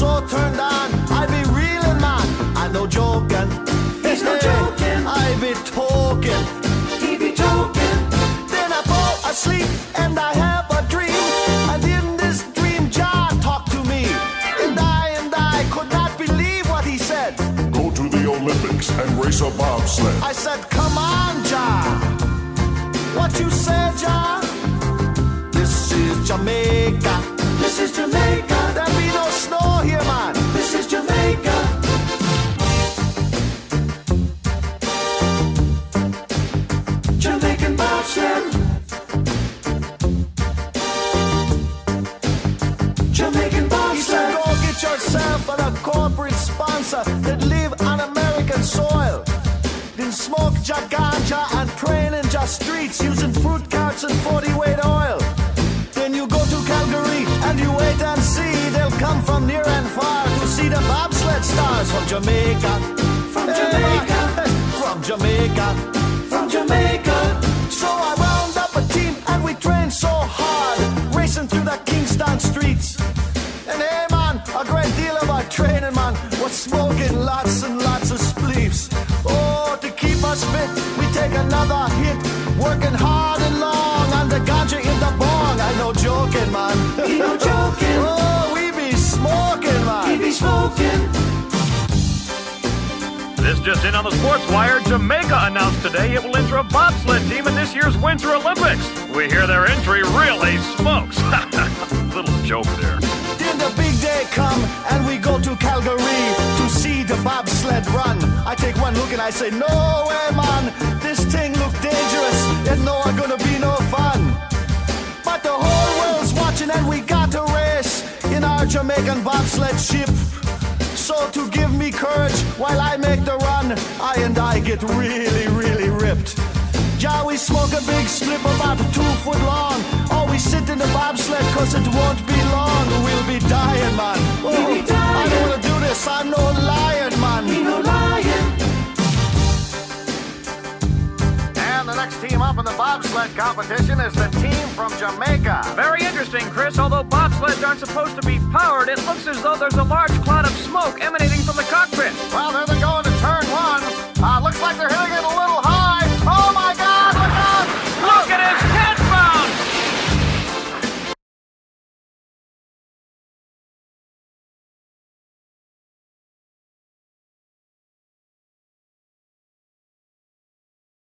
so turned on. I be reeling, man. I no joking. He's no joking. I be talking. He be joking. Then I fall asleep and I have a dream. And in this dream, Jah talked to me. And I could not believe what he said. Go to the Olympics and race a bobsled. I said, come on, Jah. What you said, Jah? This is Jamaica. This is Jamaica. There be no snow here, man. This is Jamaica. Jamaican bobsled. Jamaican He said, bobsled. go get yourself a corporate sponsor that live on American soil. Then smoke ja ganja and train in ja streets using fruit carts and 40-weight oil. Then you go to Calgary and you wait and see. They'll come from near and far to see the bobsled stars from Jamaica. From Jamaica. From Jamaica. From Jamaica. So I wound up a team and we trained so hard, racing through the Kingston streets. And hey man, a great deal of our training, man, was smoking lots and lots of spleefs. Oh, to keep us fit, we take another hit, working hard and long on the ganja in the bong. I no joking, man. He no joking. Oh, we be smoking, man. He be smoking. This just in on the Sports Wire. Jamaica announced today it will enter a bobsled team in this year's Winter Olympics. We hear their entry really smokes. Little joke there. Then the big day come and we go to Calgary to see the bobsled run. I take one look and I say, no way, man, this thing look dangerous. It no gonna be no fun. But the whole world's watching and we got to race in our Jamaican bobsled ship. So to give me courage while I make the run, I get really, really ripped. Yeah, we smoke a big slip about 2 foot long. Or we sit in the bobsled cause it won't be long. We'll be dying, man. Oh, We'll be dying. I don't wanna do this, I'm no lion, man. He no lying. And the next team up in the bobsled competition is the team from Jamaica. Very interesting, Chris. Although bobsleds aren't supposed to be powered, it looks as though there's a large cloud of smoke emanating from the cockpit. Well, there they're going